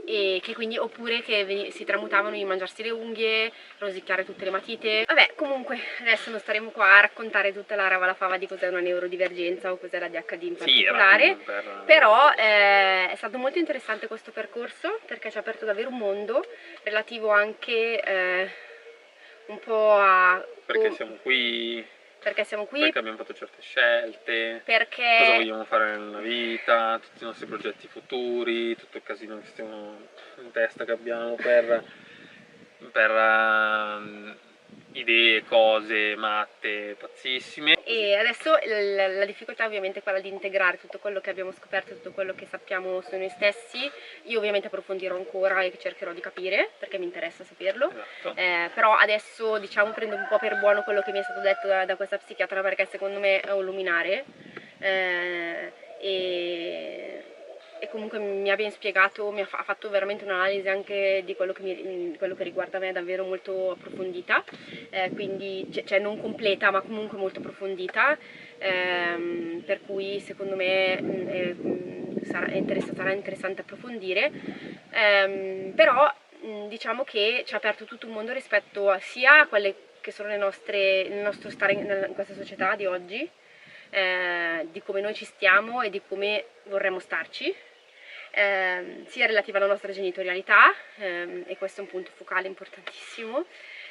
e che quindi oppure che si tramutavano in mangiarsi le unghie, rosicchiare tutte le matite. Vabbè, comunque adesso non staremo qua a raccontare tutta la ravalafava di cos'è una neurodivergenza o cos'è la DHD in particolare, Sì, però è stato molto interessante questo percorso perché ci ha aperto davvero un mondo relativo anche un po' a perché siamo qui, perché abbiamo fatto certe scelte, perché cosa vogliamo fare nella vita, tutti i nostri progetti futuri, tutto il casino che stiamo in testa che abbiamo per idee, cose matte, pazzissime. E adesso la difficoltà ovviamente è quella di integrare tutto quello che abbiamo scoperto, tutto quello che sappiamo su noi stessi. Io ovviamente approfondirò ancora e cercherò di capire perché mi interessa saperlo. Esatto. Però adesso diciamo prendo un po' per buono quello che mi è stato detto da questa psichiatra perché secondo me è un luminare e comunque mi ha ben spiegato, ha fatto veramente un'analisi anche di quello che riguarda me davvero molto approfondita, quindi cioè non completa ma comunque molto approfondita, per cui secondo me sarà interessante approfondire, però diciamo che ci ha aperto tutto un mondo rispetto sia a quelle che sono il nostro stare in questa società di oggi, di come noi ci stiamo e di come vorremmo starci, sia relativa alla nostra genitorialità, e questo è un punto focale importantissimo,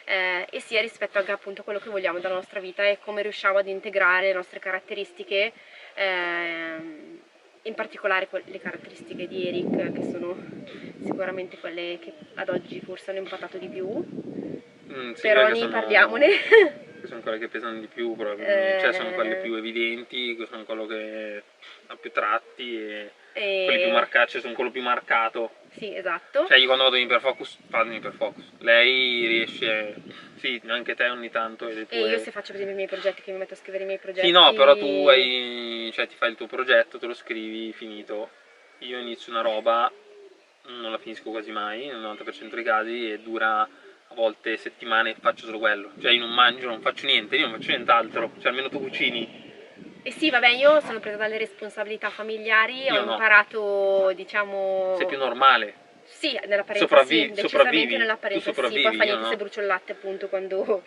e sia rispetto anche appunto a quello che vogliamo dalla nostra vita e come riusciamo ad integrare le nostre caratteristiche, in particolare le caratteristiche di Eric, che sono sicuramente quelle che ad oggi forse hanno impattato di più, Sì, però ne parliamone. Che sono quelle che pesano di più, probabilmente. Cioè sono quelle più evidenti, che sono quello che ha più tratti e quelli più marcati, sono quello più marcato. Sì, esatto. Cioè io quando vado in iperfocus, vado in iperfocus. Lei riesce, sì, anche te ogni tanto. E io se faccio per esempio i miei progetti, che mi metto a scrivere i miei progetti... Sì, no, però tu cioè, ti fai il tuo progetto, te lo scrivi, finito. Io inizio una roba, non la finisco quasi mai, nel 90% dei casi, e dura a volte settimane e faccio solo quello. Cioè io non mangio, non faccio niente, io non faccio nient'altro. Cioè almeno tu cucini. E sì, vabbè, io sono presa dalle responsabilità familiari, Io ho no. imparato, diciamo... Sei più normale. Sì, nell'apparenza sì, decisamente nell'apparenza sì, poi fa niente no? se brucio il latte appunto quando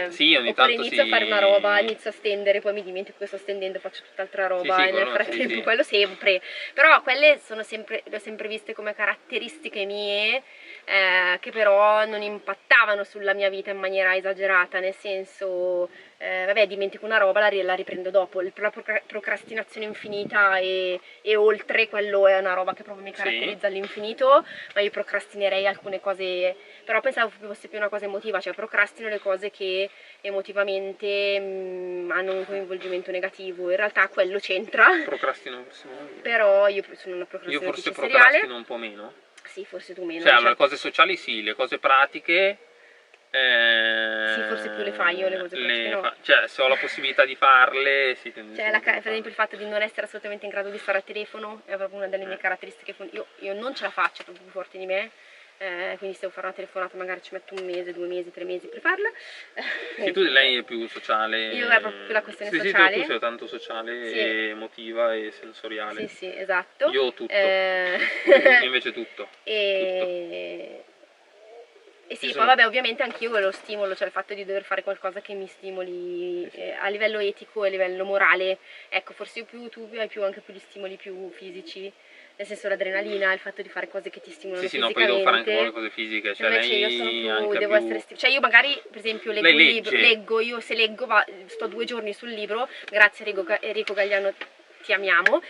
sì, ogni oppure tanto inizio a fare una roba, inizio a stendere, poi mi dimentico che sto stendendo, faccio tutt'altra roba sì, e nel frattempo quello sempre, però quelle sono sempre, le ho sempre viste come caratteristiche mie, che però non impattavano sulla mia vita in maniera esagerata, nel senso vabbè, dimentico una roba, la riprendo dopo. La procrastinazione infinita e oltre, quello è una roba che proprio mi caratterizza all'infinito, ma io procrastinerei alcune cose, però pensavo fosse più una cosa emotiva, cioè procrastino le cose che emotivamente hanno un coinvolgimento negativo, in realtà quello c'entra. Procrastino forse meno. Però io sono una procrastinatrice seriale. Io forse procrastino un po' meno. Sì, forse tu meno. Cioè, allora, le cose sociali sì, le cose pratiche... sì, forse più le fai io le cose pratiche no. Cioè, se ho la possibilità di farle, sì, cioè, per esempio il fatto di non essere assolutamente in grado di stare al telefono è proprio una delle mie caratteristiche. Io non ce la faccio, è proprio più forte di me. Quindi se devo fare una telefonata magari ci metto 1 mese, 2 mesi, 3 mesi per farla. Sì, lei è più sociale. Io è proprio più la questione sociale. Sì, tu sei tanto sociale e emotiva e sensoriale. Sì, esatto. Io tutto. Io invece tutto. E... E sì, poi vabbè, ovviamente anch'io lo stimolo, cioè il fatto di dover fare qualcosa che mi stimoli a livello etico e a livello morale, ecco, forse io più tu hai anche più gli stimoli più fisici, nel senso l'adrenalina, il fatto di fare cose che ti stimolano Sì, no, poi devo fare anche fisicamente. cose fisiche, cioè Invece io sono più, devo essere cioè io magari per esempio leggo un libro, io se leggo sto 2 giorni sul libro, grazie Enrico Gagliano, ti amiamo.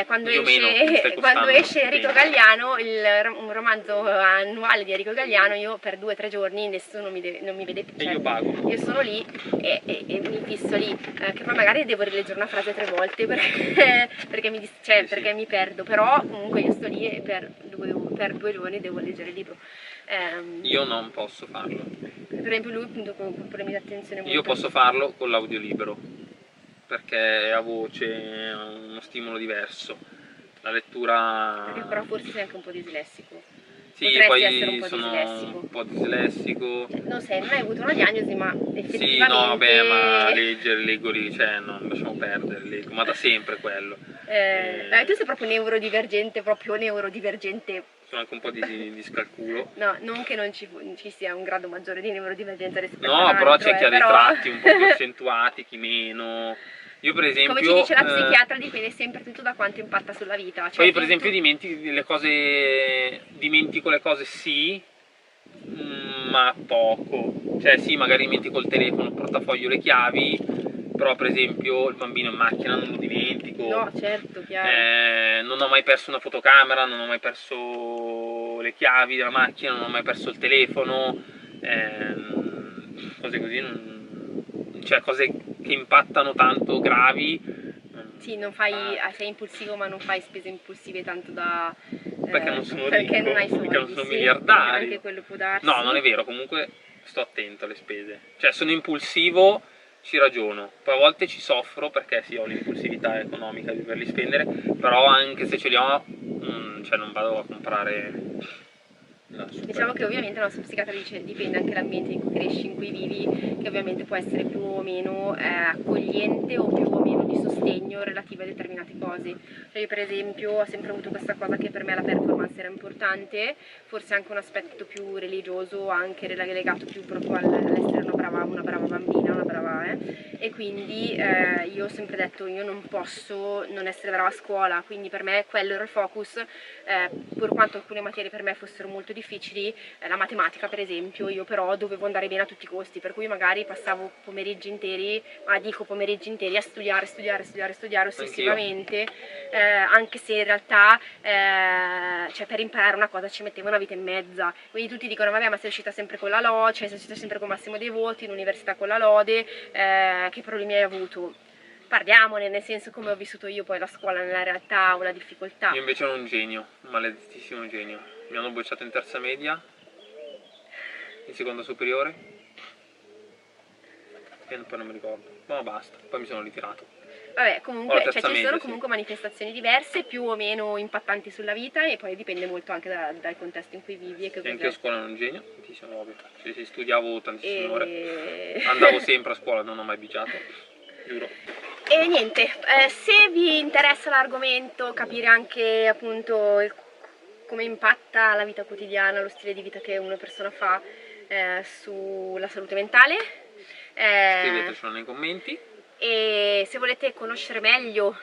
Quando esce Enrico Gagliano, un romanzo annuale di Enrico Gagliano, io per 2 o 3 giorni nessuno non mi vede più. E io pago. Io sono lì e mi fisso lì, che poi magari devo rileggere una frase 3 volte perché mi perdo, però comunque io sto lì e per 2 giorni devo leggere il libro. Io non posso farlo. Per esempio lui appunto con problemi di attenzione molto... Io posso farlo con l'audiolibro, perché è a voce, è uno stimolo diverso. La lettura... Perché però forse sei anche un po' dislessico. Sì, potresti poi essere un po' sono dislessico. un po' dislessico. Non hai avuto una diagnosi, ma effettivamente... Sì, no, vabbè, ma leggo lì, cioè non lasciamo perdere, leggo, ma da sempre quello. Tu sei proprio neurodivergente. Sono anche un po' di scalculo. No, non che non ci sia un grado maggiore di neurodivergenza rispetto no, all'altro. Però c'è chi ha dei tratti un po' più accentuati, chi meno. Io per esempio... Come ci dice la psichiatra, dipende sempre tutto da quanto impatta sulla vita. Cioè, poi io per esempio dimentico le cose sì, ma poco. Cioè sì, magari dimentico il telefono, il portafoglio, le chiavi, però per esempio il bambino in macchina non lo dimentico. No, certo, chiaro. Non ho mai perso una fotocamera, non ho mai perso le chiavi della macchina, non ho mai perso il telefono, cose così, cioè cose che impattano tanto, gravi. Sì, sei impulsivo, ma non fai spese impulsive tanto da... perché non sono perché ricco, non hai soldi, perché non sono miliardario. Anche quello può darsi. No, non è vero, comunque sto attento alle spese. Cioè sono impulsivo, ci ragiono. Poi a volte ci soffro perché sì, ho l'impulsività economica di doverli spendere, però anche se ce li ho, cioè non vado a comprare... Diciamo che ovviamente la nostra psichiatra dice dipende anche dall'ambiente in cui cresci, in cui vivi, che ovviamente può essere più o meno accogliente o più o meno di sostegno relative a determinate cose. Cioè io per esempio ho sempre avuto questa cosa che per me la performance era importante, forse anche un aspetto più religioso, anche legato più proprio all'essere una brava bambina, e quindi io ho sempre detto io non posso non essere brava a scuola, quindi per me quello era il focus, pur quanto alcune materie per me fossero molto difficili, la matematica per esempio, io però dovevo andare bene a tutti i costi, per cui magari passavo pomeriggi interi a studiare ossessivamente, anche se in realtà cioè per imparare una cosa ci mettevo una vita e mezza, quindi tutti dicono vabbè ma sei uscita sempre con la lode, cioè sei uscita sempre con massimo dei voti, in università con la lode, che problemi hai avuto? Parliamone, nel senso come ho vissuto io poi la scuola nella realtà o la difficoltà. Io invece ero un genio, un maledettissimo genio. Mi hanno bocciato in terza media, in seconda superiore e poi non mi ricordo. Ma basta, poi mi sono ritirato. Vabbè, comunque cioè, ci sono comunque manifestazioni diverse, più o meno impattanti sulla vita, e poi dipende molto anche dal contesto in cui vivi e che anche a scuola ero un genio, tantissimo, sì, studiavo tantissime ore, andavo sempre a scuola, non ho mai bigiato, giuro. E niente, se vi interessa l'argomento, capire anche appunto come impatta la vita quotidiana, lo stile di vita che una persona fa sulla salute mentale, scrivetecelo nei commenti. E se volete conoscere meglio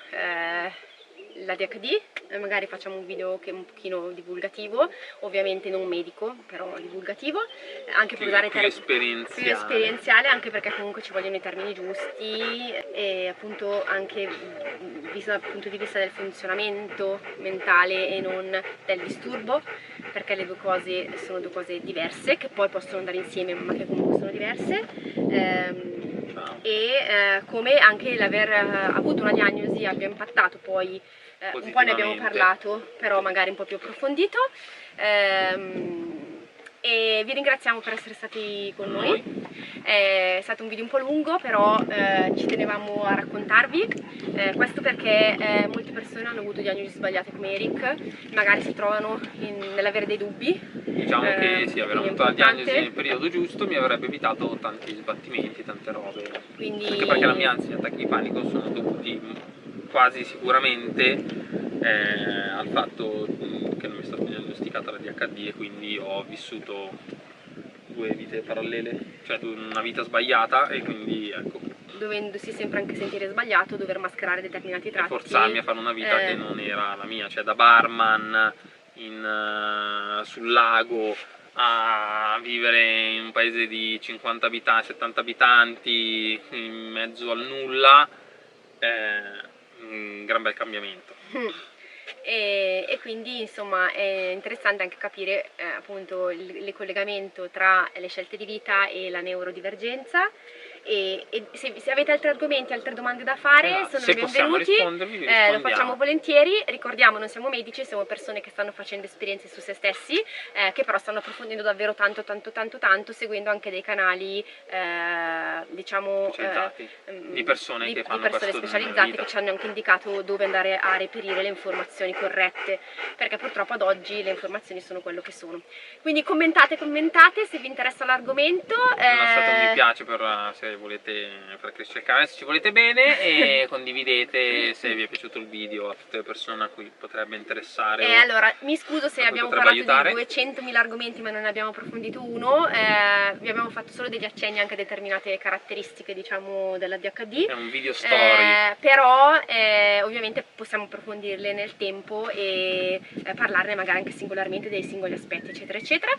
l'ADHD, magari facciamo un video che è un pochino divulgativo, ovviamente non medico, però divulgativo, anche per usare termini più esperienziale, anche perché comunque ci vogliono i termini giusti, e appunto anche visto dal punto di vista del funzionamento mentale e non del disturbo, perché le due cose sono due cose diverse, che poi possono andare insieme ma che comunque sono diverse. E come anche l'aver avuto una diagnosi abbia impattato poi, un po' ne abbiamo parlato, però magari un po' più approfondito, e vi ringraziamo per essere stati con noi. È stato un video un po' lungo, però ci tenevamo a raccontarvi, questo perché molte persone hanno avuto diagnosi sbagliate come Eric, magari si trovano nell'avere dei dubbi. Diciamo che sì, aver avuto la diagnosi nel periodo giusto mi avrebbe evitato tanti sbattimenti, tante robe. Anche perché la mia ansia e gli attacchi di panico sono dovuti quasi sicuramente al fatto che non mi è stata diagnosticata la DHD, e quindi ho vissuto due vite parallele, cioè una vita sbagliata, e quindi ecco, dovendosi sempre anche sentire sbagliato, dover mascherare determinati e tratti. forzarmi a fare una vita che non era la mia, cioè da barman sul lago a vivere in un paese di 50 abitanti, 70 abitanti, in mezzo al nulla, un gran bel cambiamento. E quindi insomma è interessante anche capire appunto il collegamento tra le scelte di vita e la neurodivergenza. E se avete altri argomenti, altre domande da fare, sono se possiamo benvenuti, rispondervi, vi lo rispondiamo. facciamo volentieri. Ricordiamo, non siamo medici, siamo persone che stanno facendo esperienze su se stessi, che però stanno approfondendo davvero tanto, seguendo anche dei canali diciamo specializzati, di persone che fanno questo nella specializzate, vita, che ci hanno anche indicato dove andare a reperire le informazioni corrette, perché purtroppo ad oggi le informazioni sono quello che sono. Quindi commentate se vi interessa l'argomento, lasciate un mi piace se volete far crescere il canale, se ci volete bene, e condividete se vi è piaciuto il video a tutte le persone a cui potrebbe interessare. Allora, mi scuso se abbiamo parlato aiutare. di 200.000 argomenti ma non ne abbiamo approfondito uno, vi abbiamo fatto solo degli accenni anche a determinate caratteristiche, diciamo, dell'ADHD. È un video story. Però ovviamente possiamo approfondirle nel tempo e parlarne magari anche singolarmente dei singoli aspetti, eccetera, eccetera.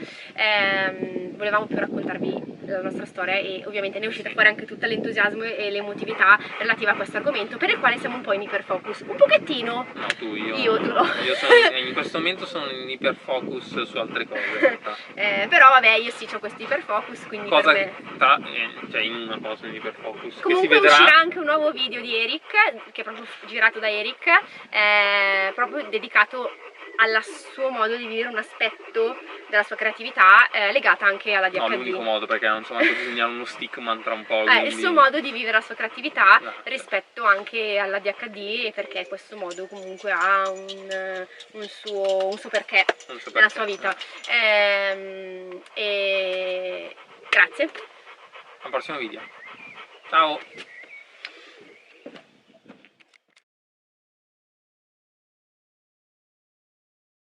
Volevamo più raccontarvi la nostra storia, e ovviamente ne è uscita fuori anche tutto l'entusiasmo e l'emotività relativa a questo argomento, per il quale siamo un po' in iperfocus, un pochettino. No, tu in questo momento sono in iperfocus su altre cose. Però vabbè, io sì ho questo iperfocus, quindi cosa per me... cioè in una cosa in iperfocus comunque che si vedrà. Uscirà anche un nuovo video di Eric, che è proprio girato da Eric, proprio dedicato al suo modo di vivere un aspetto della sua creatività legata anche alla DHD. No, l'unico modo, perché non so manco disegnare uno stickman tra un po'. Il suo modo di vivere la sua creatività rispetto anche alla DHD, e perché questo modo comunque ha un suo perché nella sua vita. E grazie. Al prossimo video. Ciao!